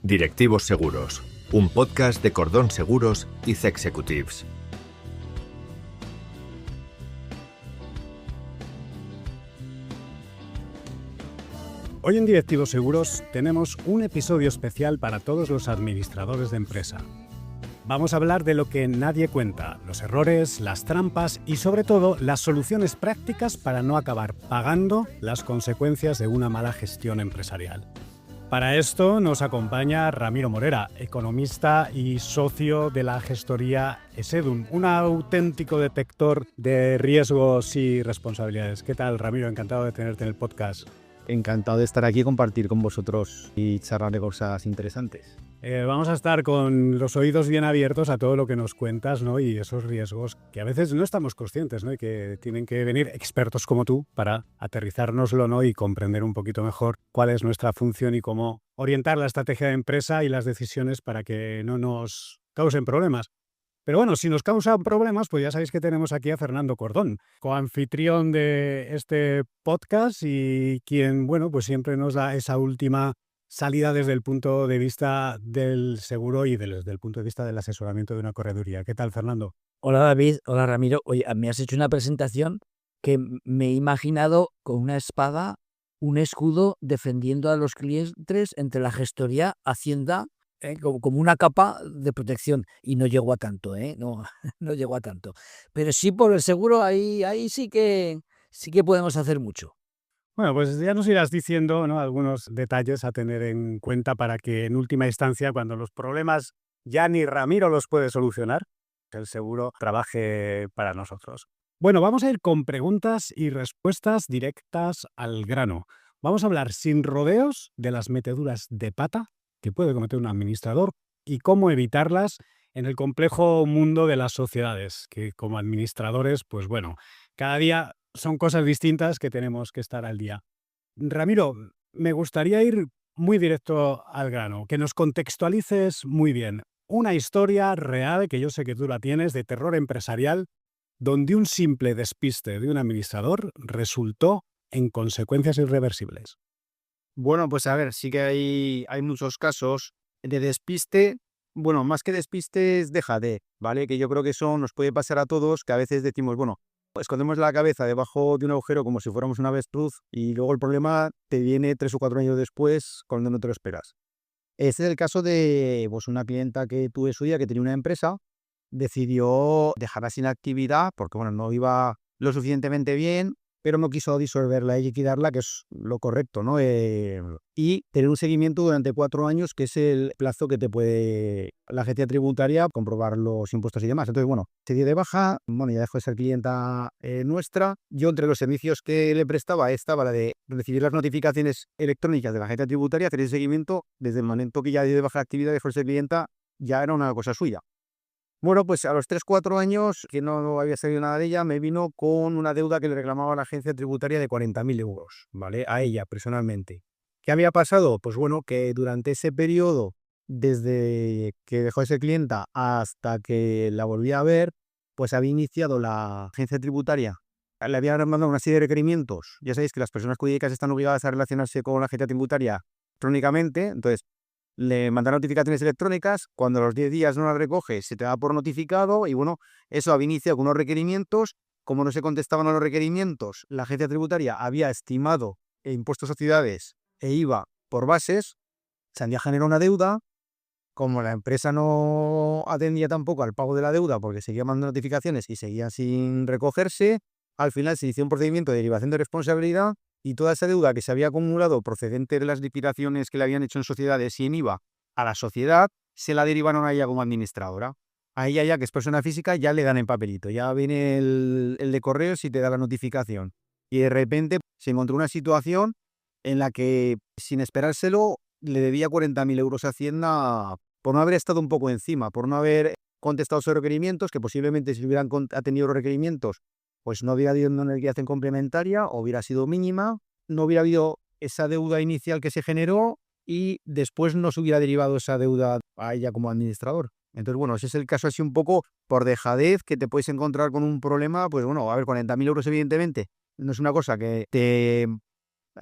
Directivos Seguros, un podcast de Cordón Seguros y Zexecutives. Hoy en Directivos Seguros tenemos un episodio especial para todos los administradores de empresa. Vamos a hablar de lo que nadie cuenta, los errores, las trampas y sobre todo las soluciones prácticas para no acabar pagando las consecuencias de una mala gestión empresarial. Para esto nos acompaña Ramiro Morera, economista y socio de la gestoría Esedum, un auténtico detector de riesgos y responsabilidades. ¿Qué tal, Ramiro? Encantado de tenerte en el podcast. Encantado de estar aquí y compartir con vosotros y charlar de cosas interesantes. Vamos a estar con los oídos bien abiertos a todo lo que nos cuentas, ¿no? Y esos riesgos que a veces no estamos conscientes, ¿no? Y que tienen que venir expertos como tú para aterrizárnoslo, ¿no? Y comprender un poquito mejor cuál es nuestra función y cómo orientar la estrategia de empresa y las decisiones para que no nos causen problemas. Pero bueno, si nos causan problemas, pues ya sabéis que tenemos aquí a Fernando Cordón, coanfitrión de este podcast y quien, bueno, pues siempre nos da esa última salida desde el punto de vista del seguro y desde el punto de vista del asesoramiento de una correduría. ¿Qué tal, Fernando? Hola David, hola Ramiro. Oye, me has hecho una presentación que me he imaginado con una espada, un escudo defendiendo a los clientes entre la gestoría, Hacienda, como una capa de protección. Y no llegó a tanto, no, no llegó a tanto. Pero sí por el seguro, ahí sí que podemos hacer mucho. Bueno, pues ya nos irás diciendo, ¿no?, algunos detalles a tener en cuenta para que en última instancia, cuando los problemas ya ni Ramiro los puede solucionar, el seguro trabaje para nosotros. Bueno, vamos a ir con preguntas y respuestas directas al grano. Vamos a hablar sin rodeos de las meteduras de pata que puede cometer un administrador y cómo evitarlas en el complejo mundo de las sociedades, que como administradores, pues bueno, cada día son cosas distintas que tenemos que estar al día. Ramiro, me gustaría ir muy directo al grano, que nos contextualices muy bien una historia real, que yo sé que tú la tienes, de terror empresarial, donde un simple despiste de un administrador resultó en consecuencias irreversibles. Bueno, pues a ver, sí que hay muchos casos de despiste. Bueno, más que despiste es dejadez, ¿vale? Que yo creo que eso nos puede pasar a todos, que a veces decimos, bueno, escondemos la cabeza debajo de un agujero como si fuéramos una avestruz y luego el problema te viene 3 o 4 años después cuando no te lo esperas. Este es el caso de pues, una clienta que tuve su día que tenía una empresa, decidió dejarla sin actividad porque bueno, no iba lo suficientemente bien, pero no quiso disolverla y liquidarla, que es lo correcto, ¿no? Y tener un seguimiento durante 4 años, que es el plazo que te puede la agencia tributaria comprobar los impuestos y demás. Entonces, bueno, se dio de baja, bueno, ya dejó de ser clienta nuestra. Yo entre los servicios que le prestaba estaba la de recibir las notificaciones electrónicas de la agencia tributaria, hacer ese seguimiento desde el momento que ya dio de baja la actividad, dejó de ser clienta, ya era una cosa suya. Bueno, pues a los 3 o 4 años, que no había salido nada de ella, me vino con una deuda que le reclamaba a la agencia tributaria de 40.000 euros, ¿vale? A ella, personalmente. ¿Qué había pasado? Pues bueno, que durante ese periodo, desde que dejó de ser clienta hasta que la volví a ver, pues había iniciado la agencia tributaria. Le había mandado una serie de requerimientos. Ya sabéis que las personas jurídicas están obligadas a relacionarse con la agencia tributaria electrónicamente, entonces le mandan notificaciones electrónicas, cuando a los 10 días no las recoge, se te da por notificado y bueno, eso había iniciado con unos requerimientos. Como no se contestaban a los requerimientos, la agencia tributaria había estimado impuestos a sociedades e IVA por bases, se había generado una deuda. Como la empresa no atendía tampoco al pago de la deuda porque seguía mandando notificaciones y seguía sin recogerse, al final se inició un procedimiento de derivación de responsabilidad y toda esa deuda que se había acumulado procedente de las liquidaciones que le habían hecho en sociedades y en IVA a la sociedad, se la derivaron a ella como administradora. A ella ya, que es persona física, ya le dan el papelito, ya viene el de correos y te da la notificación. Y de repente se encontró una situación en la que, sin esperárselo, le debía 40.000 euros a Hacienda por no haber estado un poco encima, por no haber contestado sus requerimientos, que posiblemente si hubieran atendido los requerimientos, pues no hubiera habido una liquidación complementaria, o hubiera sido mínima, no hubiera habido esa deuda inicial que se generó y después no se hubiera derivado esa deuda a ella como administrador. Entonces, bueno, ese es el caso así un poco por dejadez que te puedes encontrar con un problema. Pues bueno, a ver, 40.000 euros evidentemente no es una cosa que te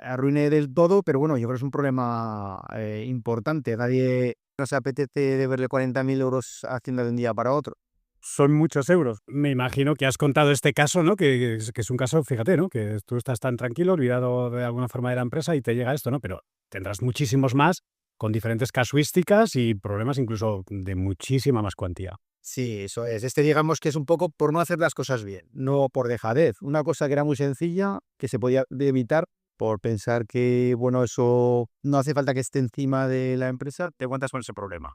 arruine del todo, pero bueno, yo creo que es un problema importante. Nadie nos apetece deberle 40.000 euros a Hacienda de un día para otro. Son muchos euros. Me imagino que has contado este caso, ¿no? Que es un caso, fíjate, ¿no? Que tú estás tan tranquilo, olvidado de alguna forma de la empresa y te llega esto, ¿no? Pero tendrás muchísimos más con diferentes casuísticas y problemas incluso de muchísima más cuantía. Sí, eso es. Digamos que es un poco por no hacer las cosas bien, no por dejadez. Una cosa que era muy sencilla, que se podía evitar por pensar que, bueno, eso no hace falta que esté encima de la empresa, te aguantas con ese problema.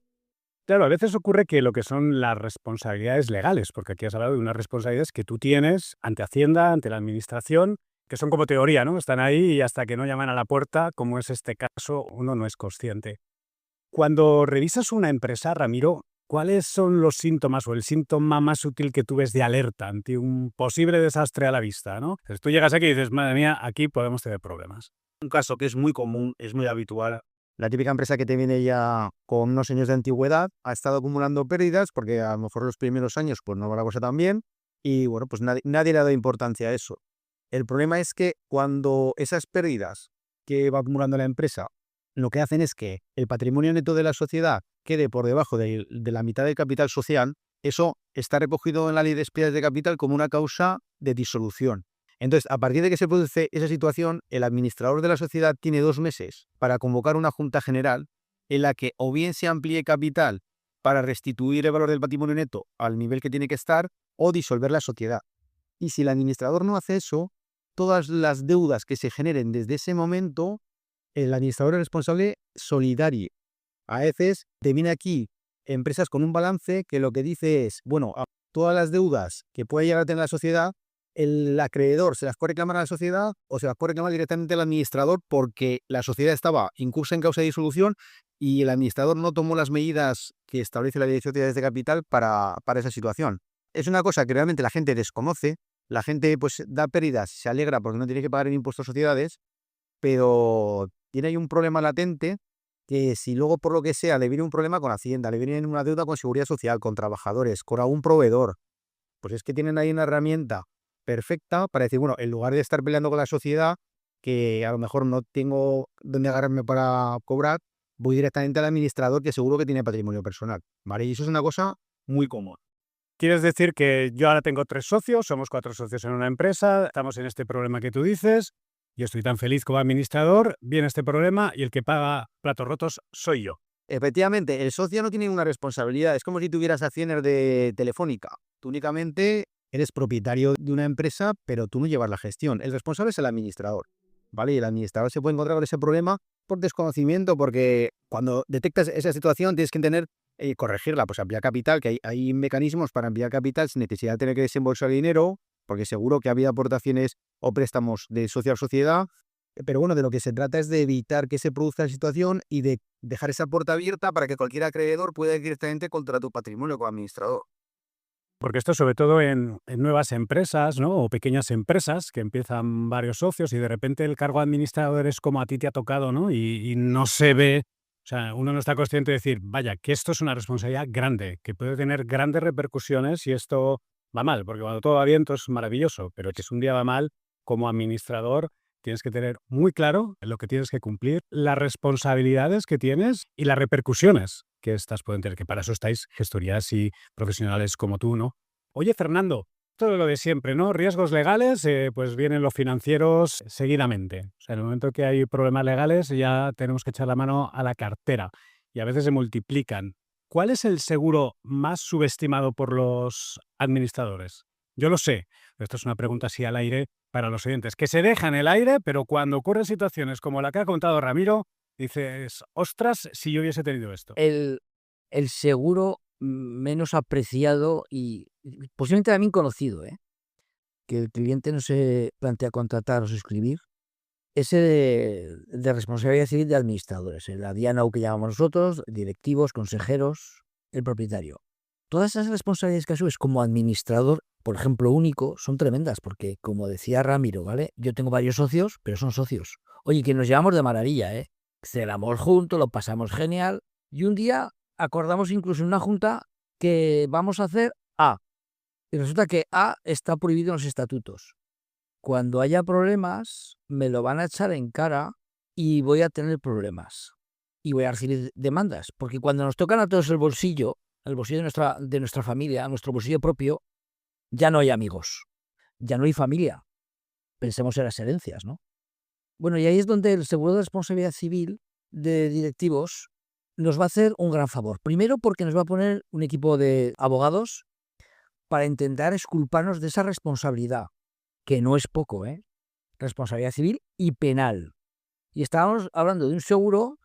Claro, a veces ocurre que lo que son las responsabilidades legales, porque aquí has hablado de unas responsabilidades que tú tienes ante Hacienda, ante la administración, que son como teoría, ¿no? Están ahí y hasta que no llaman a la puerta, como es este caso, uno no es consciente. Cuando revisas una empresa, Ramiro, ¿cuáles son los síntomas o el síntoma más sutil que tú ves de alerta ante un posible desastre a la vista, ¿no? Entonces, tú llegas aquí y dices, madre mía, aquí podemos tener problemas. Un caso que es muy común, es muy habitual. La típica empresa que te viene ya con unos años de antigüedad ha estado acumulando pérdidas porque a lo mejor los primeros años pues no va la cosa tan bien y bueno, pues nadie le ha dado importancia a eso. El problema es que cuando esas pérdidas que va acumulando la empresa lo que hacen es que el patrimonio neto de la sociedad quede por debajo de la mitad del capital social, eso está recogido en la ley de despedidas de capital como una causa de disolución. Entonces, a partir de que se produce esa situación, el administrador de la sociedad tiene 2 meses para convocar una junta general en la que o bien se amplíe capital para restituir el valor del patrimonio neto al nivel que tiene que estar o disolver la sociedad. Y si el administrador no hace eso, todas las deudas que se generen desde ese momento, el administrador es responsable solidario. A veces te viene aquí empresas con un balance que lo que dice es, bueno, a todas las deudas que puede llegar a tener la sociedad, el acreedor se las puede reclamar a la sociedad o se las puede reclamar directamente al administrador porque la sociedad estaba incursa en causa de disolución y el administrador no tomó las medidas que establece la ley de sociedades de capital para esa situación. Es una cosa que realmente la gente desconoce, la gente pues da pérdidas, se alegra porque no tiene que pagar el impuesto a sociedades, pero tiene ahí un problema latente que si luego por lo que sea le viene un problema con Hacienda, le viene una deuda con Seguridad Social, con trabajadores, con algún proveedor, pues es que tienen ahí una herramienta perfecta para decir, bueno, en lugar de estar peleando con la sociedad, que a lo mejor no tengo dónde agarrarme para cobrar, voy directamente al administrador que seguro que tiene patrimonio personal, ¿vale? Y eso es una cosa muy común. ¿Quieres decir que yo ahora tengo 3 socios, somos 4 socios en una empresa, estamos en este problema que tú dices, yo estoy tan feliz como administrador, viene este problema y el que paga platos rotos soy yo? Efectivamente, el socio no tiene una responsabilidad, es como si tuvieras acciones de Telefónica. Tú únicamente eres propietario de una empresa, pero tú no llevas la gestión. El responsable es el administrador, ¿vale? Y el administrador se puede encontrar con ese problema por desconocimiento, porque cuando detectas esa situación tienes que entender corregirla, pues ampliar capital, que hay mecanismos para ampliar capital sin necesidad de tener que desembolsar dinero, porque seguro que ha habido aportaciones o préstamos de socio a sociedad. Pero bueno, de lo que se trata es de evitar que se produzca la situación y de dejar esa puerta abierta para que cualquier acreedor pueda ir directamente contra tu patrimonio como administrador. Porque esto sobre todo en nuevas empresas, ¿no? O pequeñas empresas que empiezan varios socios y de repente el cargo administrador es como a ti te ha tocado, ¿no? Y no se ve, o sea, uno no está consciente de decir, vaya, que esto es una responsabilidad grande, que puede tener grandes repercusiones si esto va mal, porque cuando todo va bien, todo es maravilloso, pero que si un día va mal, como administrador, tienes que tener muy claro lo que tienes que cumplir, las responsabilidades que tienes y las repercusiones que estas pueden tener, que para eso estáis gestorías y profesionales como tú, ¿no? Oye, Fernando, todo lo de siempre, ¿no? Riesgos legales, pues vienen los financieros seguidamente. O sea, en el momento que hay problemas legales ya tenemos que echar la mano a la cartera y a veces se multiplican. ¿Cuál es el seguro más subestimado por los administradores? Yo lo sé, pero esto es una pregunta así al aire para los oyentes, que se deja en el aire, pero cuando ocurren situaciones como la que ha contado Ramiro, dices, ostras, si yo hubiese tenido esto. El seguro menos apreciado y posiblemente también conocido, que el cliente no se plantea contratar o suscribir, ese de responsabilidad civil de administradores, la DIANAU que llamamos nosotros, directivos, consejeros, el propietario. Todas esas responsabilidades que asumes como administrador, por ejemplo, único, son tremendas, porque como decía Ramiro, ¿vale? Yo tengo varios socios, pero son socios. Oye, que nos llevamos de maravilla, cenamos juntos, lo pasamos genial, y un día acordamos incluso en una junta que vamos a hacer A. Y resulta que A está prohibido en los estatutos. cuando haya problemas, me lo van a echar en cara y voy a tener problemas. Y voy a recibir demandas. Porque cuando nos tocan a todos el bolsillo de nuestra familia, nuestro bolsillo propio, ya no hay amigos, ya no hay familia. Pensemos en las herencias, ¿no? Bueno, y ahí es donde el seguro de responsabilidad civil de directivos nos va a hacer un gran favor. Primero, porque nos va a poner un equipo de abogados para intentar exculparnos de esa responsabilidad, que no es poco, ¿eh? Responsabilidad civil y penal. Y estábamos hablando de un seguro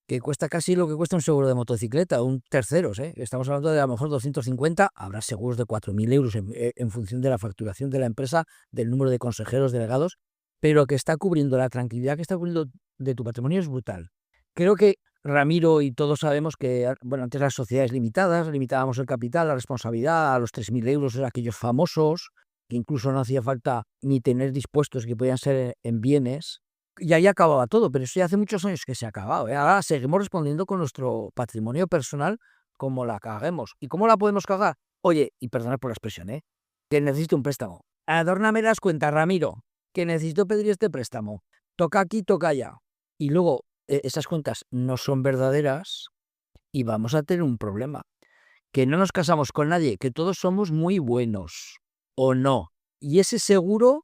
que cuesta casi lo que cuesta un seguro de motocicleta, un terceros, ¿eh? Estamos hablando de a lo mejor 250, habrá seguros de 4.000 euros en función de la facturación de la empresa, del número de consejeros delegados, pero que está cubriendo la tranquilidad que está cubriendo de tu patrimonio es brutal. Creo que Ramiro y todos sabemos que, bueno, antes las sociedades limitadas, limitábamos el capital, la responsabilidad a los 3.000 euros, eran aquellos famosos, que incluso no hacía falta ni tener dispuestos, que podían ser en bienes. Y ahí acababa todo, pero eso ya hace muchos años que se ha acabado, ¿eh? Ahora seguimos respondiendo con nuestro patrimonio personal como la caguemos. ¿Y cómo la podemos cagar? Oye, y perdonad por la expresión, que necesito un préstamo. Adórname las cuentas, Ramiro, que necesito pedir este préstamo. Toca aquí, toca allá. Y luego esas cuentas no son verdaderas y vamos a tener un problema. Que no nos casamos con nadie, que todos somos muy buenos, o no. Y ese seguro,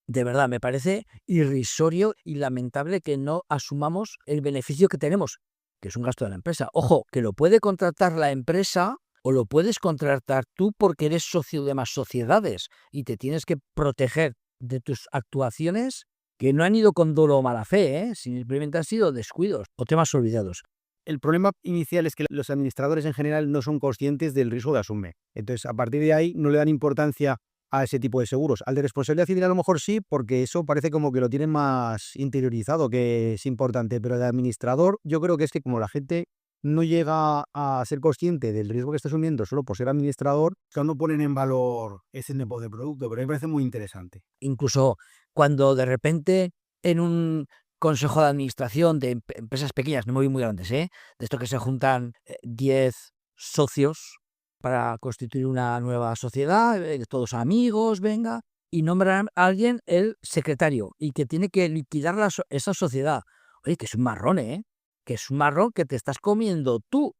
de verdad, me parece irrisorio y lamentable que no asumamos el beneficio que tenemos, que es un gasto de la empresa. Ojo, que lo puede contratar la empresa o lo puedes contratar tú porque eres socio de más sociedades y te tienes que proteger de tus actuaciones que no han ido con dolo o mala fe, simplemente han sido descuidos o temas olvidados. El problema inicial es que los administradores en general no son conscientes del riesgo que asumen. Entonces, a partir de ahí, no le dan importancia a ese tipo de seguros. Al de responsabilidad civil a lo mejor sí, porque eso parece como que lo tienen más interiorizado, que es importante. Pero el administrador, yo creo que es que como la gente no llega a ser consciente del riesgo que está asumiendo solo por ser administrador, que no ponen en valor ese tipo de producto. Pero a mí me parece muy interesante. Incluso cuando de repente en un consejo de administración de empresas pequeñas, no muy grandes, de esto que se juntan 10 socios para constituir una nueva sociedad, todos amigos, venga, y nombran a alguien el secretario y que tiene que liquidar esa sociedad. Oye, que es un marrón, que es un marrón que te estás comiendo tú,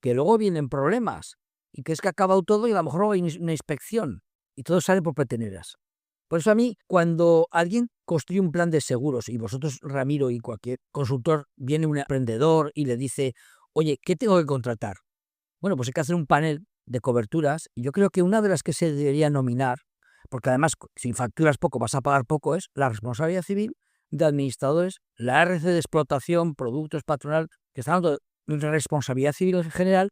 que luego vienen problemas y que es que ha acabado todo y a lo mejor luego hay una inspección y todo sale por peteneras. Por eso a mí, cuando alguien construye un plan de seguros y vosotros, Ramiro, y cualquier consultor, viene un emprendedor y le dice, oye, ¿qué tengo que contratar? Bueno, pues hay que hacer un panel de coberturas y yo creo que una de las que se debería nominar, porque además si facturas poco vas a pagar poco, es la responsabilidad civil de administradores, la RC de explotación, productos patronal, que está hablando de responsabilidad civil en general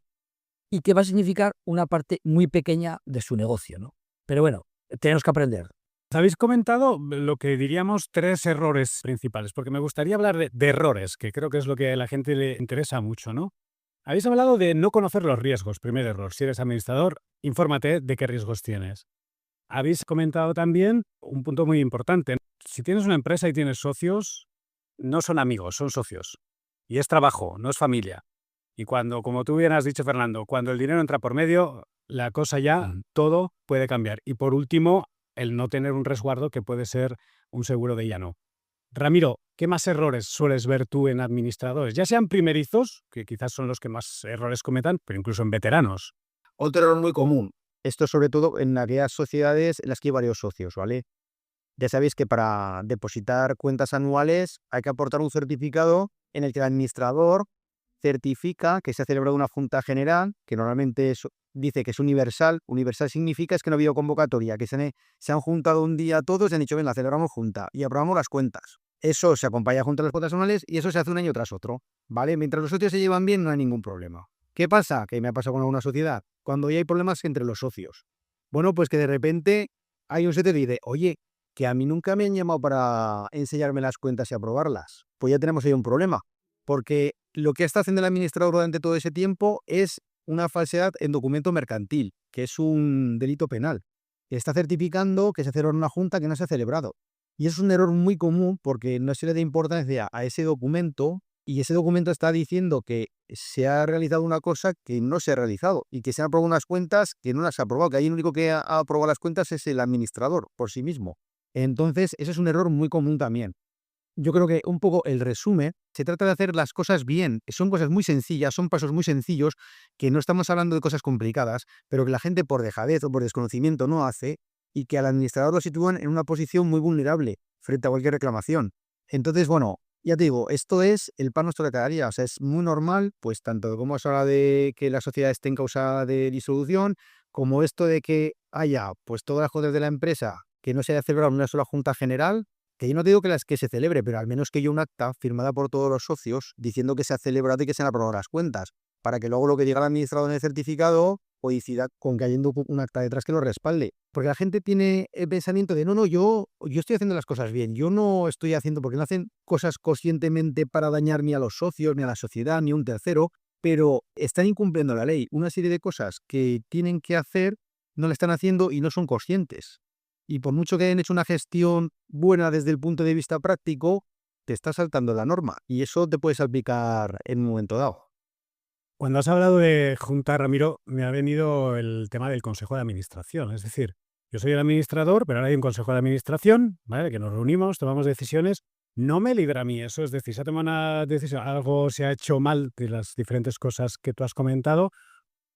y que va a significar una parte muy pequeña de su negocio, ¿no? Pero bueno, tenemos que aprender. Habéis comentado lo que diríamos 3 errores principales, porque me gustaría hablar de errores, que creo que es lo que a la gente le interesa mucho, ¿no? Habéis hablado de no conocer los riesgos, primer error. Si eres administrador, infórmate de qué riesgos tienes. Habéis comentado también un punto muy importante. Si tienes una empresa y tienes socios, no son amigos, son socios. Y es trabajo, no es familia. Y cuando, como tú bien has dicho, Fernando, cuando el dinero entra por medio, la cosa ya, todo puede cambiar. Y por último, el no tener un resguardo que puede ser un seguro de llano. Ramiro, ¿qué más errores sueles ver tú en administradores? Ya sean primerizos, que quizás son los que más errores cometan, pero incluso en veteranos. Otro error muy común. Esto sobre todo en aquellas sociedades en las que hay varios socios, ¿vale? Ya sabéis que para depositar cuentas anuales hay que aportar un certificado en el que el administrador certifica que se ha celebrado una junta general, que normalmente dice que es universal. Universal significa es que no ha habido convocatoria, que se han juntado un día todos y han dicho, venga, celebramos junta y aprobamos las cuentas. Eso se acompaña junto a las cuentas anuales y eso se hace un año tras otro, ¿vale? Mientras los socios se llevan bien no hay ningún problema. ¿Qué pasa? Que me ha pasado con alguna sociedad. Cuando ya hay problemas entre los socios. Bueno, pues que de repente hay un socio que dice, oye, que a mí nunca me han llamado para enseñarme las cuentas y aprobarlas. Pues ya tenemos ahí un problema. Porque lo que está haciendo el administrador durante todo ese tiempo es una falsedad en documento mercantil, que es un delito penal. Está certificando que se celebró una junta que no se ha celebrado. Y es un error muy común porque no se le da importancia a ese documento y ese documento está diciendo que se ha realizado una cosa que no se ha realizado y que se han aprobado unas cuentas que no las ha aprobado, que ahí el único que ha aprobado las cuentas es el administrador por sí mismo. Entonces, ese es un error muy común también. Yo creo que un poco el resumen, se trata de hacer las cosas bien. Son cosas muy sencillas, son pasos muy sencillos, que no estamos hablando de cosas complicadas, pero que la gente por dejadez o por desconocimiento no hace y que al administrador lo sitúan en una posición muy vulnerable frente a cualquier reclamación. Entonces, bueno, ya te digo, esto es el pan nuestro de cada día. O sea, es muy normal, pues tanto como es hora de que la sociedad esté en causa de disolución, como esto de que haya pues todas las cosas de la empresa, que no se haya celebrado una sola junta general, que yo no te digo que las que se celebre, pero al menos que haya un acta firmada por todos los socios diciendo que se ha celebrado y que se han aprobado las cuentas, para que luego lo que diga el administrador en el certificado coincida con que haya un acta detrás que lo respalde. Porque la gente tiene el pensamiento de no, yo estoy haciendo las cosas bien, yo no estoy haciendo, porque no hacen cosas conscientemente para dañar ni a los socios, ni a la sociedad, ni a un tercero, pero están incumpliendo la ley. Una serie de cosas que tienen que hacer no la están haciendo y no son conscientes. Y por mucho que hayan hecho una gestión buena desde el punto de vista práctico, te está saltando la norma y eso te puede salpicar en un momento dado. Cuando has hablado de junta, Ramiro, me ha venido el tema del consejo de administración. Es decir, yo soy el administrador, pero ahora hay un consejo de administración, ¿vale? Que nos reunimos, tomamos decisiones. No me libra a mí eso, es decir, se ha tomado una decisión, algo se ha hecho mal de las diferentes cosas que tú has comentado.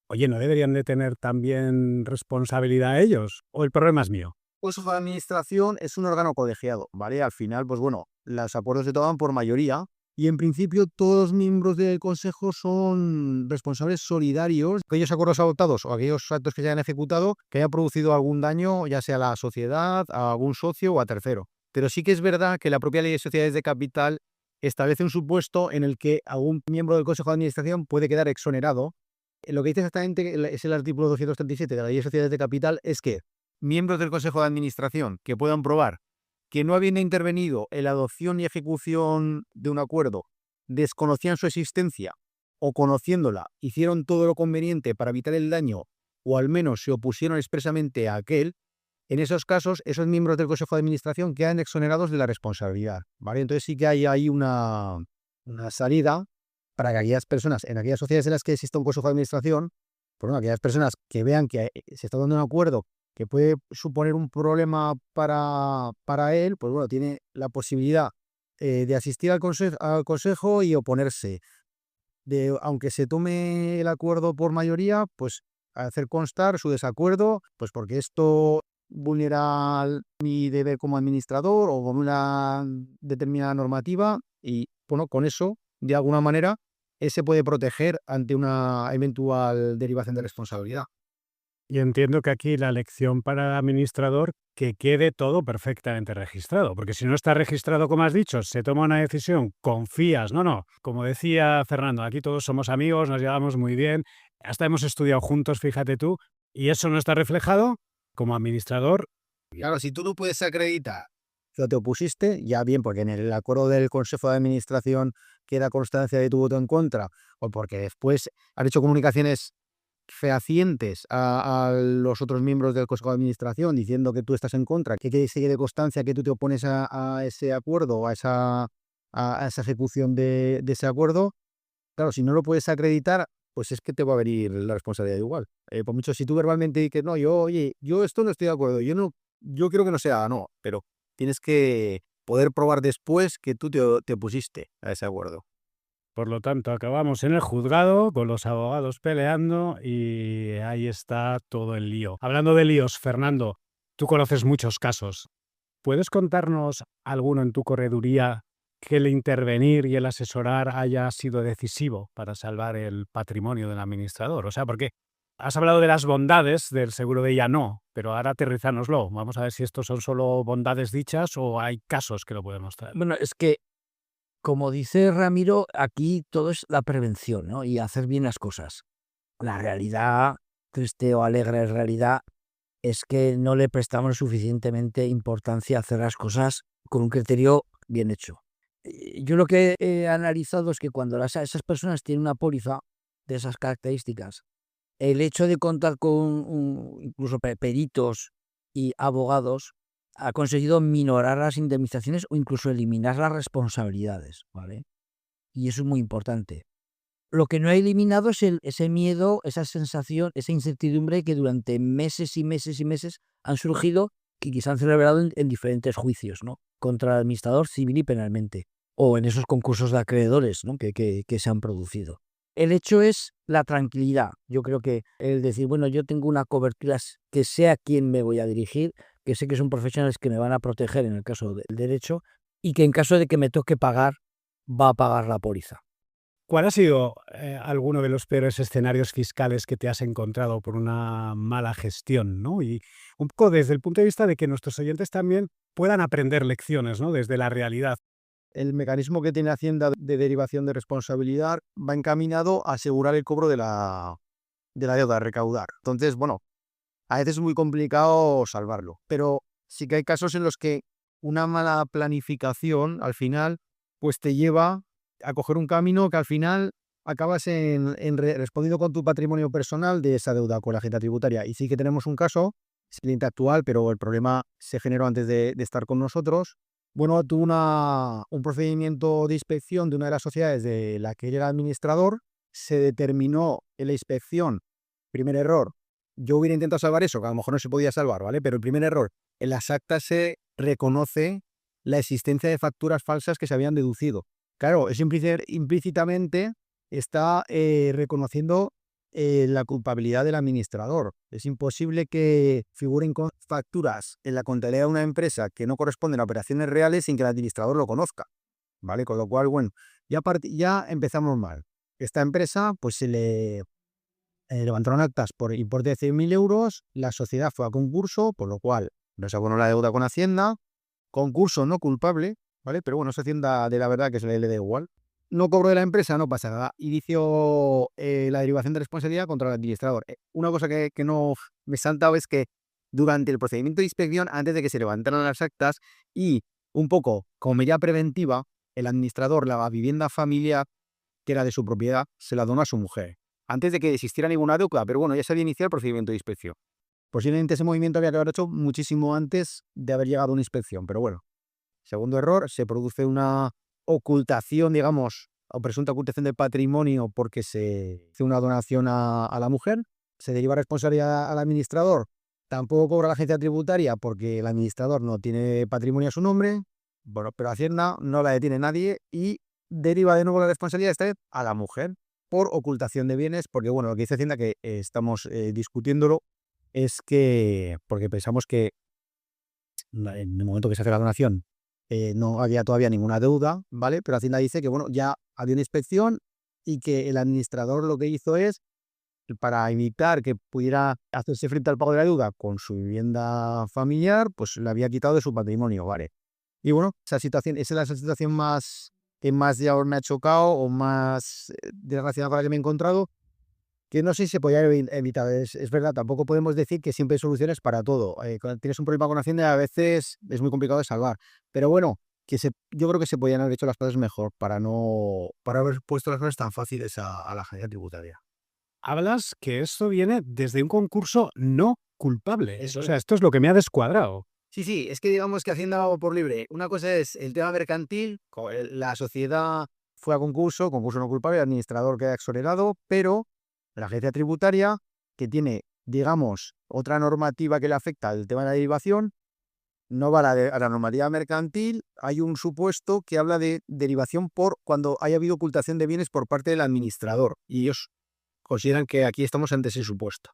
Oye, ¿no deberían de tener también responsabilidad ellos? ¿O el problema es mío? Consejo de administración es un órgano colegiado, ¿vale? Al final, pues bueno, los acuerdos se toman por mayoría y en principio todos los miembros del consejo son responsables solidarios de aquellos acuerdos adoptados o aquellos actos que se hayan ejecutado que hayan producido algún daño, ya sea a la sociedad, a algún socio o a tercero. Pero sí que es verdad que la propia ley de sociedades de capital establece un supuesto en el que algún miembro del consejo de administración puede quedar exonerado. Lo que dice exactamente es el artículo 237 de la ley de sociedades de capital, es que miembros del consejo de administración que puedan probar que no habiendo intervenido en la adopción y ejecución de un acuerdo, desconocían su existencia o conociéndola, hicieron todo lo conveniente para evitar el daño o al menos se opusieron expresamente a aquel, en esos casos, esos miembros del consejo de administración quedan exonerados de la responsabilidad, ¿vale? Entonces sí que hay ahí una salida para que aquellas personas, en aquellas sociedades en las que exista un consejo de administración, pues bueno, aquellas personas que vean que se está dando un acuerdo que puede suponer un problema para él, pues bueno, tiene la posibilidad de asistir al consejo y oponerse. Aunque se tome el acuerdo por mayoría, pues hacer constar su desacuerdo, pues porque esto vulnera mi deber como administrador o con una determinada normativa y bueno, con eso, de alguna manera, él se puede proteger ante una eventual derivación de responsabilidad. Y entiendo que aquí la lección para el administrador, que quede todo perfectamente registrado, porque si no está registrado, como has dicho, se toma una decisión, confías, no, como decía Fernando, aquí todos somos amigos, nos llevamos muy bien, hasta hemos estudiado juntos, fíjate tú, y eso no está reflejado, como administrador. Claro, si tú no puedes acreditar que te opusiste, ya bien, porque en el acuerdo del Consejo de Administración queda constancia de tu voto en contra, o porque después han hecho comunicaciones fehacientes a los otros miembros del Consejo de Administración diciendo que tú estás en contra, que se quede constancia que tú te opones a ese acuerdo o a esa ejecución de ese acuerdo. Claro, si no lo puedes acreditar, pues es que te va a venir la responsabilidad igual. Por mucho, si tú verbalmente dices, no, yo esto no estoy de acuerdo, yo quiero que no sea, no, pero tienes que poder probar después que tú te opusiste a ese acuerdo. Por lo tanto, acabamos en el juzgado con los abogados peleando y ahí está todo el lío. Hablando de líos, Fernando, tú conoces muchos casos. ¿Puedes contarnos alguno en tu correduría que el intervenir y el asesorar haya sido decisivo para salvar el patrimonio del administrador? O sea, porque has hablado de las bondades del seguro de ella no, pero ahora aterrizánoslo. Vamos a ver si estos son solo bondades dichas o hay casos que lo pueden mostrar. Bueno, es que, como dice Ramiro, aquí todo es la prevención, ¿no? Y hacer bien las cosas. La realidad, triste o alegre realidad, es que no le prestamos suficientemente importancia a hacer las cosas con un criterio bien hecho. Yo lo que he analizado es que cuando esas personas tienen una póliza de esas características, el hecho de contar con incluso peritos y abogados ha conseguido minorar las indemnizaciones o incluso eliminar las responsabilidades, ¿vale? Y eso es muy importante. Lo que no ha eliminado es ese miedo, esa sensación, esa incertidumbre que durante meses y meses y meses han surgido que se han celebrado en diferentes juicios, ¿no? Contra el administrador civil y penalmente, o en esos concursos de acreedores, ¿no? que se han producido. El hecho es la tranquilidad. Yo creo que el decir, bueno, yo tengo una cobertura que sé a quién me voy a dirigir, que sé que son profesionales que me van a proteger en el caso del derecho y que en caso de que me toque pagar, va a pagar la póliza. ¿Cuál ha sido alguno de los peores escenarios fiscales que te has encontrado por una mala gestión, ¿no? Y un poco desde el punto de vista de que nuestros oyentes también puedan aprender lecciones, ¿no? Desde la realidad. El mecanismo que tiene Hacienda de derivación de responsabilidad va encaminado a asegurar el cobro de la deuda, a recaudar. Entonces, bueno, a veces es muy complicado salvarlo, pero sí que hay casos en los que una mala planificación al final pues te lleva a coger un camino que al final acabas respondiendo con tu patrimonio personal de esa deuda con la agencia tributaria. Y sí que tenemos un caso, es el cliente actual, pero el problema se generó antes de estar con nosotros. Bueno, tuvo un procedimiento de inspección de una de las sociedades de la que él era administrador. Se determinó en la inspección, primer error, yo hubiera intentado salvar eso, que a lo mejor no se podía salvar, ¿vale? Pero el primer error, en las actas se reconoce la existencia de facturas falsas que se habían deducido. Claro, eso implícitamente está reconociendo la culpabilidad del administrador. Es imposible que figuren facturas en la contabilidad de una empresa que no corresponden a operaciones reales sin que el administrador lo conozca, ¿vale? Con lo cual, bueno, ya empezamos mal. Esta empresa, pues se le levantaron actas por importe de 100.000 euros, la sociedad fue a concurso, por lo cual no se abonó la deuda con Hacienda, concurso no culpable, ¿vale? Pero bueno, es Hacienda de la verdad que se le da igual. No cobro de la empresa, no pasa nada. Inicio la derivación de responsabilidad contra el administrador. Una cosa que no me he saltado es que durante el procedimiento de inspección, antes de que se levantaran las actas y un poco como medida preventiva, el administrador, la vivienda familiar, que era de su propiedad, se la donó a su mujer, antes de que existiera ninguna deuda, pero bueno, ya se había iniciado el procedimiento de inspección. Posiblemente ese movimiento había que haber hecho muchísimo antes de haber llegado a una inspección, pero bueno. Segundo error, se produce una ocultación, digamos, o presunta ocultación del patrimonio porque se hace una donación a la mujer, se deriva responsabilidad al administrador, tampoco cobra la agencia tributaria porque el administrador no tiene patrimonio a su nombre, bueno, pero Hacienda no la detiene nadie y deriva de nuevo la responsabilidad esta vez a la mujer por ocultación de bienes, porque bueno, lo que dice Hacienda, que estamos discutiéndolo, es que, porque pensamos que en el momento que se hace la donación no había todavía ninguna deuda, ¿vale? Pero Hacienda dice que bueno, ya había una inspección y que el administrador lo que hizo es, para evitar que pudiera hacerse frente al pago de la deuda con su vivienda familiar, pues le había quitado de su patrimonio, ¿vale? Y bueno, esa situación, esa es la situación que más ya me ha chocado o más desgraciada para la que me he encontrado, que no sé si se podía evitar. Es verdad, tampoco podemos decir que siempre hay soluciones para todo. Cuando tienes un problema con Hacienda, a veces es muy complicado de salvar. Pero bueno, yo creo que se podían haber hecho las cosas mejor para haber puesto las cosas tan fáciles a la agencia tributaria. Hablas que esto viene desde un concurso no culpable. Eso O sea, esto es lo que me ha descuadrado. Sí, es que digamos que Hacienda va por libre. Una cosa es el tema mercantil, la sociedad fue a concurso no culpable, el administrador queda exonerado, pero la agencia tributaria, que tiene, digamos, otra normativa que le afecta al tema de la derivación, no va a la normativa mercantil. Hay un supuesto que habla de derivación por cuando haya habido ocultación de bienes por parte del administrador, y ellos consideran que aquí estamos ante ese supuesto.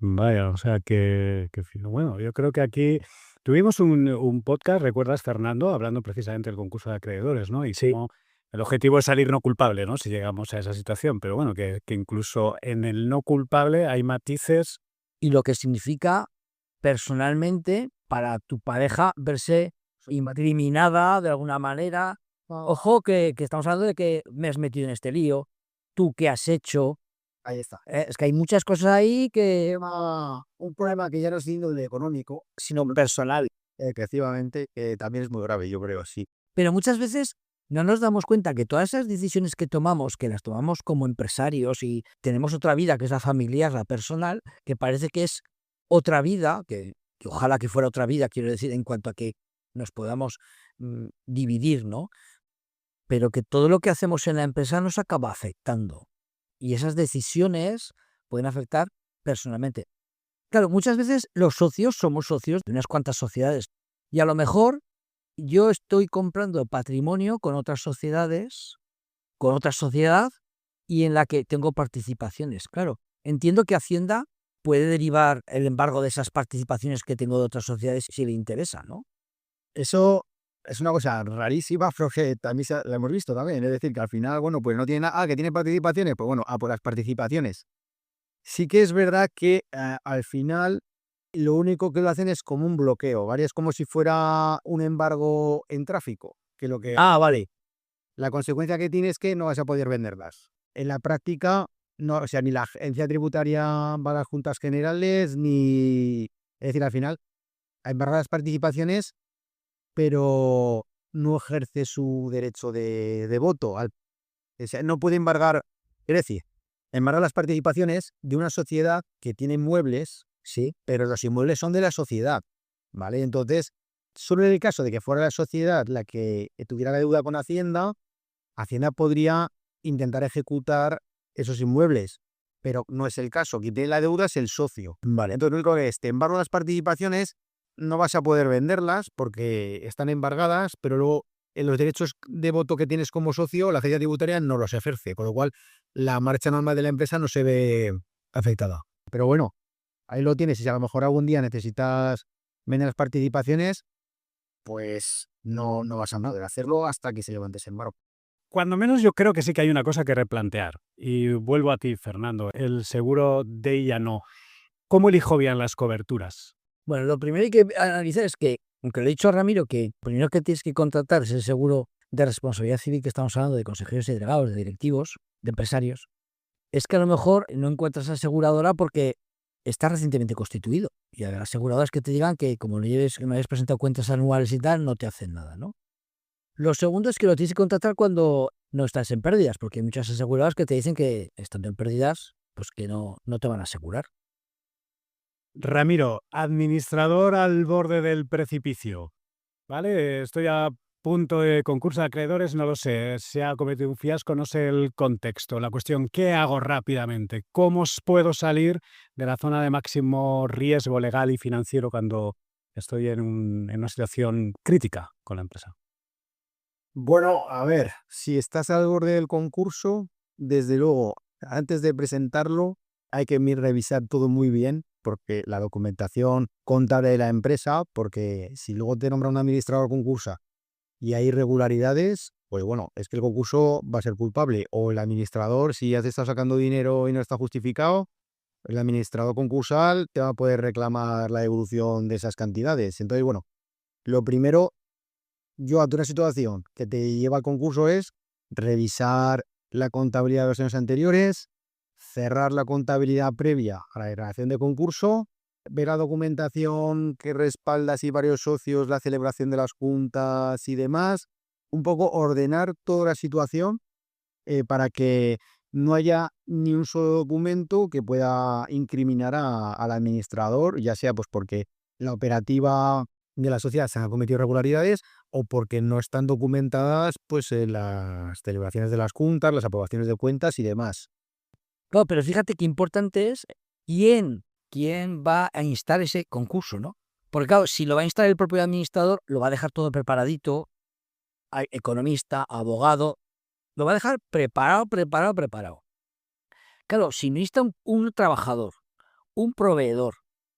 Vaya, o sea que fino. Bueno, yo creo que aquí tuvimos un podcast, ¿recuerdas, Fernando? Hablando precisamente del concurso de acreedores, ¿no? Y Sí. cómo el objetivo es salir no culpable, ¿no? Si llegamos a esa situación. Pero bueno, que incluso en el no culpable hay matices. Y lo que significa personalmente para tu pareja verse incriminada de alguna manera. Ojo que estamos hablando de que me has metido en este lío, tú qué has hecho. Ahí está. Es que hay muchas cosas ahí que... Un problema que ya no es de índole económico, sino personal, efectivamente, que también es muy grave, yo creo, sí. Pero muchas veces no nos damos cuenta que todas esas decisiones que tomamos como empresarios y tenemos otra vida que es la familiar, la personal, que parece que es otra vida, que ojalá que fuera otra vida, quiero decir, en cuanto a que nos podamos dividir, ¿no? Pero que todo lo que hacemos en la empresa nos acaba afectando. Y esas decisiones pueden afectar personalmente. Claro, muchas veces los socios somos socios de unas cuantas sociedades y a lo mejor yo estoy comprando patrimonio con otras sociedades, con otra sociedad y en la que tengo participaciones. Claro, entiendo que Hacienda puede derivar el embargo de esas participaciones que tengo de otras sociedades si le interesa, ¿no? Eso es una cosa rarísima, pero que también la hemos visto también. Es decir, que al final, bueno, pues no tiene nada. Ah, que tiene participaciones. Pues bueno, por las participaciones. Sí que es verdad que al final lo único que lo hacen es como un bloqueo, ¿vale? Es como si fuera un embargo en tráfico, que lo que Ah, vale. la consecuencia que tiene es que no vas a poder venderlas. En la práctica, no, o sea, ni la agencia tributaria va a las juntas generales, ni... Es decir, al final, embarga las participaciones, pero no ejerce su derecho de voto. O sea, no puede embargar, es decir, embargar las participaciones de una sociedad que tiene inmuebles, sí, pero los inmuebles son de la sociedad, ¿vale? Entonces, solo en el caso de que fuera la sociedad la que tuviera la deuda con Hacienda, Hacienda podría intentar ejecutar esos inmuebles, pero no es el caso. Quien tiene la deuda es el socio. Vale, entonces lo único que es, te embargo las participaciones, no vas a poder venderlas porque están embargadas, pero luego en los derechos de voto que tienes como socio, la agencia tributaria no los ejerce, con lo cual la marcha normal de la empresa no se ve afectada. Pero bueno, ahí lo tienes. Y si a lo mejor algún día necesitas vender las participaciones, pues no vas a poder hacerlo hasta que se levante ese embargo. Cuando menos yo creo que sí que hay una cosa que replantear. Y vuelvo a ti, Fernando, el seguro de ella no. ¿Cómo elijo bien las coberturas? Bueno, lo primero que hay que analizar es que, aunque le he dicho a Ramiro que lo primero que tienes que contratar es el seguro de responsabilidad civil que estamos hablando de consejeros y delegados, de directivos, de empresarios, es que a lo mejor no encuentras aseguradora porque está recientemente constituido. Y hay aseguradoras que te digan que como no hayas presentado cuentas anuales y tal, no te hacen nada, ¿no? Lo segundo es que lo tienes que contratar cuando no estás en pérdidas, porque hay muchas aseguradoras que te dicen que estando en pérdidas, pues que no te van a asegurar. Ramiro, administrador al borde del precipicio. ¿Vale? Estoy a punto de concurso de acreedores, no lo sé. Se ha cometido un fiasco, no sé el contexto. La cuestión, ¿qué hago rápidamente? ¿Cómo puedo salir de la zona de máximo riesgo legal y financiero cuando estoy en una situación crítica con la empresa? Bueno, a ver, si estás al borde del concurso, desde luego, antes de presentarlo, hay que revisar todo muy bien, porque la documentación contable de la empresa, porque si luego te nombra un administrador concursa y hay irregularidades, pues bueno, es que el concurso va a ser culpable. O el administrador, si ya te está sacando dinero y no está justificado, el administrador concursal te va a poder reclamar la devolución de esas cantidades. Entonces, bueno, lo primero, yo ante una situación que te lleva al concurso es revisar la contabilidad de los años anteriores, cerrar la contabilidad previa a la declaración de concurso, ver la documentación que respalda si varios socios, la celebración de las juntas y demás, un poco ordenar toda la situación para que no haya ni un solo documento que pueda incriminar al administrador, ya sea pues porque la operativa de la sociedad se han cometido irregularidades o porque no están documentadas pues las celebraciones de las juntas, las aprobaciones de cuentas y demás. Claro, pero fíjate qué importante es quién va a instar ese concurso, ¿no? Porque claro, si lo va a instar el propio administrador, lo va a dejar todo preparadito, economista, abogado, lo va a dejar preparado. Claro, si no insta un trabajador, un proveedor,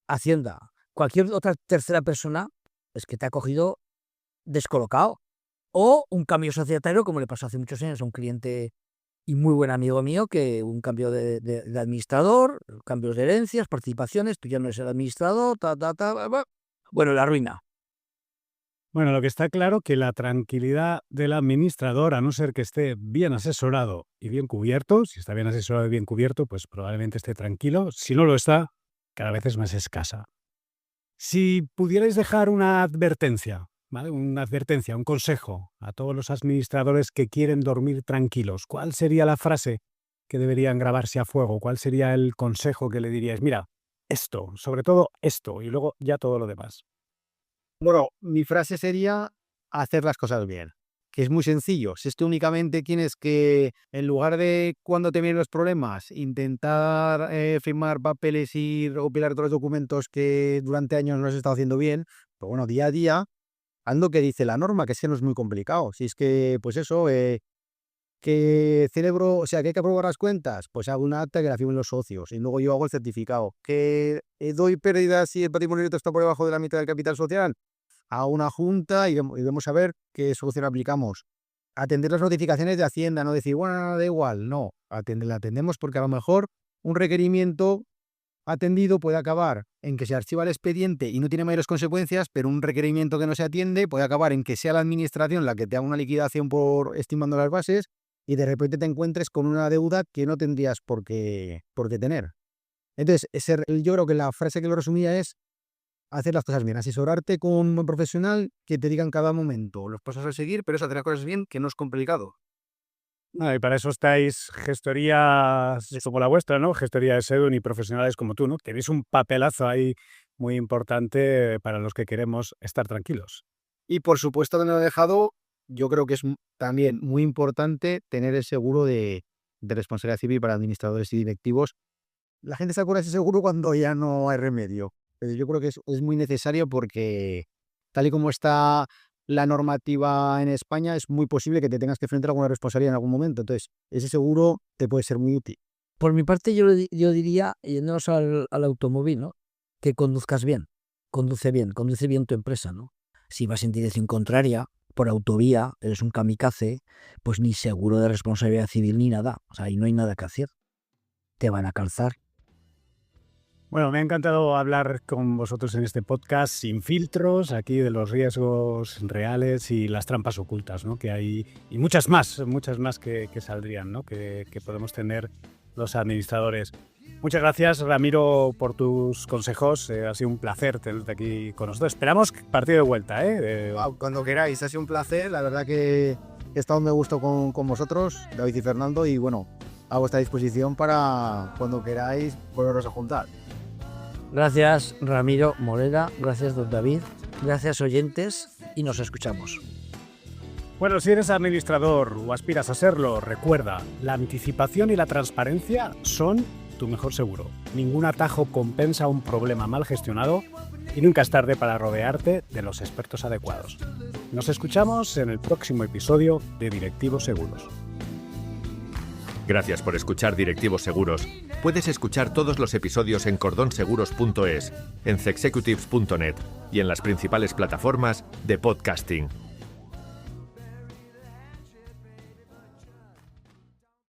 Hacienda, cualquier otra tercera persona, es que te ha cogido descolocado. O un cambio societario, como le pasó hace muchos años a un cliente y muy buen amigo mío, que un cambio de administrador, cambios de herencias, participaciones, tú ya no eres el administrador, bueno, la ruina. Bueno, lo que está claro que la tranquilidad del administrador, a no ser que esté bien asesorado y bien cubierto, si está bien asesorado y bien cubierto, pues probablemente esté tranquilo. Si no lo está, cada vez es más escasa. Si pudierais dejar una advertencia, ¿vale? Una advertencia, un consejo a todos los administradores que quieren dormir tranquilos, ¿cuál sería la frase que deberían grabarse a fuego? ¿Cuál sería el consejo que le diríais? Mira, esto, sobre todo esto, y luego ya todo lo demás. Bueno, mi frase sería hacer las cosas bien. que es muy sencillo. Si es que únicamente tienes que, en lugar de cuando te vienen los problemas, intentar firmar papeles y recopilar todos los documentos que durante años no has estado haciendo bien, pues bueno, día a día, haz lo que dice la norma, que es que no es muy complicado. Si es que, pues eso, que celebro, o sea, que hay que aprobar las cuentas, pues hago una acta que la firmen los socios y luego yo hago el certificado. Que doy pérdidas si el patrimonio neto está por debajo de la mitad del capital social, hago una junta y vemos a ver qué solución aplicamos. Atender las notificaciones de Hacienda, no decir, bueno, da igual, no, la atendemos porque a lo mejor un requerimiento atendido puede acabar en que se archiva el expediente y no tiene mayores consecuencias, pero un requerimiento que no se atiende puede acabar en que sea la administración la que te haga una liquidación por estimando las bases y de repente te encuentres con una deuda que no tendrías por qué tener. Entonces, yo creo que la frase que lo resumía es hacer las cosas bien, asesorarte con un profesional que te diga en cada momento los pasos a seguir, pero es hacer las cosas bien, que no es complicado. Y para eso estáis gestorías como la vuestra, ¿no? Gestoría de Sedun y profesionales como tú, ¿no? Tenéis un papelazo ahí muy importante para los que queremos estar tranquilos. Y por supuesto que no lo he dejado, yo creo que es también muy importante tener el seguro de responsabilidad civil para administradores y directivos. La gente se acuerda de ese seguro cuando ya no hay remedio. Pero yo creo que es muy necesario porque tal y como está la normativa en España, es muy posible que te tengas que enfrentar a alguna responsabilidad en algún momento. Entonces, ese seguro te puede ser muy útil. Por mi parte, yo diría, yéndonos al automóvil, ¿no? Que conduzcas bien, conduce bien tu empresa, ¿no? Si vas en dirección contraria, por autovía, eres un kamikaze, pues ni seguro de responsabilidad civil ni nada. O sea, ahí no hay nada que hacer. Te van a calzar. Bueno, me ha encantado hablar con vosotros en este podcast sin filtros, aquí de los riesgos reales y las trampas ocultas, ¿no? Que hay, y muchas más que saldrían, ¿no? Que podemos tener los administradores. Muchas gracias, Ramiro, por tus consejos. Ha sido un placer tenerte aquí con nosotros. Esperamos partido de vuelta, ¿eh? Cuando queráis, ha sido un placer. La verdad que he estado muy a gusto con vosotros, David y Fernando, y bueno, a vuestra disposición para cuando queráis volveros a juntar. Gracias, Ramiro Morera. Gracias, don David. Gracias, oyentes, y nos escuchamos. Bueno, si eres administrador o aspiras a serlo, recuerda, la anticipación y la transparencia son tu mejor seguro. Ningún atajo compensa un problema mal gestionado y nunca es tarde para rodearte de los expertos adecuados. Nos escuchamos en el próximo episodio de Directivos Seguros. Gracias por escuchar Directivos Seguros. Puedes escuchar todos los episodios en cordonseguros.es, en zexecutives.net y en las principales plataformas de podcasting.